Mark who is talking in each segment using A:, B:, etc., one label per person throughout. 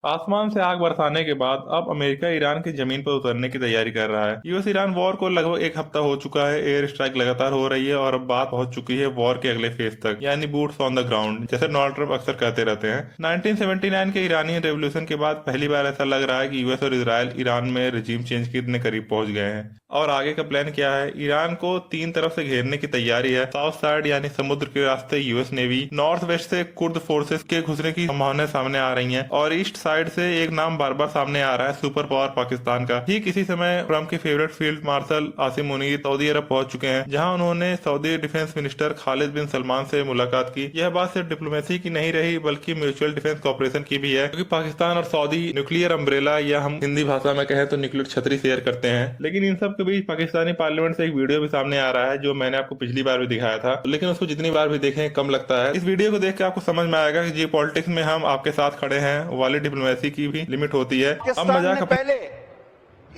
A: आसमान से आग बरसाने के बाद अब अमेरिका ईरान की जमीन पर उतरने की तैयारी कर रहा है। यूएस ईरान वॉर को लगभग एक हफ्ता हो चुका है। एयर स्ट्राइक लगातार हो रही है और अब बात पहुंच चुकी है वॉर के अगले फेज तक, यानी बूट्स ऑन द ग्राउंड, जैसे डोनाल्ड ट्रंप अक्सर कहते रहते हैं। 1979 के ईरानी रेवोल्यूशन के बाद पहली बार ऐसा लग रहा है कि यूएस और इसराइल ईरान में रिजीम चेंज के इतने करीब पहुंच गए हैं। और आगे का प्लान क्या है? ईरान को तीन तरफ से घेरने की तैयारी है। साउथ साइड यानी समुद्र के रास्ते यूएस नेवी, नॉर्थ वेस्ट से कुर्द फोर्सेस के घुसने की संभावनाएं सामने आ रही हैं, और ईस्ट साइड से एक नाम बार बार सामने आ रहा है, सुपर पावर पाकिस्तान का। ठीक इसी समय ट्रंप के favourite field marshal Asim Munir Saudi अरब पहुंच चुके हैं, जहां उन्होंने Saudi defence minister Khalid bin Salman से मुलाकात की। यह बात सिर्फ डिप्लोमेसी की नहीं रही बल्कि म्यूचुअल डिफेंस कॉपरेशन की भी है, क्योंकि पाकिस्तान और सऊदी न्यूक्लियर अम्ब्रेला, या हम हिंदी भाषा में कहें तो न्यूक्लियर छतरी शेयर करते हैं। लेकिन इन सब के बीच पाकिस्तानी पार्लियामेंट से एक वीडियो भी सामने आ रहा है, जो मैंने आपको पिछली बार भी दिखाया था, लेकिन उसको जितनी बार भी देखें कम लगता है। इस वीडियो को देख के आपको समझ में आएगा कि जी पॉलिटिक्स में हम आपके साथ खड़े हैं वाली डिप्लोमेसी की भी लिमिट होती है। अब
B: पाकिस्तान
A: मजाक
B: ने पहले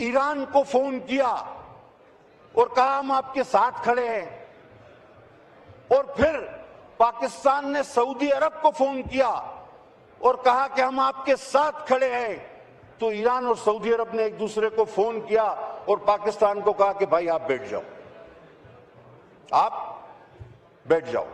B: ईरान को फोन किया और कहा हम आपके साथ खड़े हैं, और फिर पाकिस्तान ने सऊदी अरब को फोन किया और कहा कि हम आपके साथ खड़े हैं। तो ईरान और सऊदी अरब ने एक दूसरे को फोन किया और पाकिस्तान को कहा कि भाई आप बैठ जाओ, आप बैठ जाओ।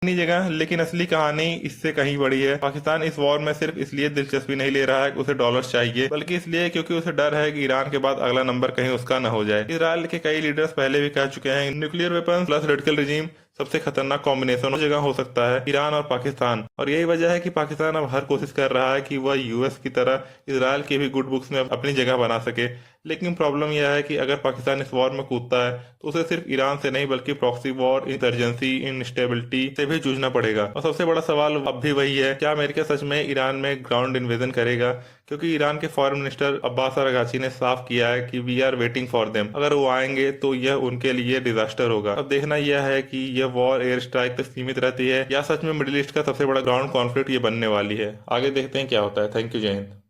A: अपनी जगह, लेकिन असली कहानी इससे कहीं बड़ी है। पाकिस्तान इस वॉर में सिर्फ इसलिए दिलचस्पी नहीं ले रहा है कि उसे डॉलर्स चाहिए, बल्कि इसलिए क्योंकि उसे डर है कि ईरान के बाद अगला नंबर कहीं उसका न हो जाए। इसराइल के कई लीडर्स पहले भी कह चुके हैं, nuclear weapon plus radical regime सबसे खतरनाक कॉम्बिनेशन उस जगह हो सकता है, ईरान और पाकिस्तान। और यही वजह है कि पाकिस्तान अब हर कोशिश कर रहा है कि वह यूएस की तरह इसराइल की भी गुड बुक्स में अपनी जगह बना सके। लेकिन प्रॉब्लम यह है कि अगर पाकिस्तान इस वॉर में कूदता है तो उसे सिर्फ ईरान से नहीं बल्कि प्रॉक्सी वॉर, इंसर्जेंसी, इंस्टेबिलिटी से भी जूझना पड़ेगा। और सबसे बड़ा सवाल अब भी वही है, क्या अमेरिका सच में ईरान में ग्राउंड इन्वेजन करेगा? क्योंकि ईरान के फॉरेन मिनिस्टर अब्बास अरागची ने साफ किया है कि we are waiting for them. अगर वो आएंगे तो यह उनके लिए डिजास्टर होगा। अब देखना यह है कि यह वॉर एयर स्ट्राइक तक सीमित रहती है या सच में मिडिल ईस्ट का सबसे बड़ा ग्राउंड कॉन्फ्लिक्ट ये बनने वाली है। आगे देखते हैं क्या होता है। थैंक यू, जय हिंद।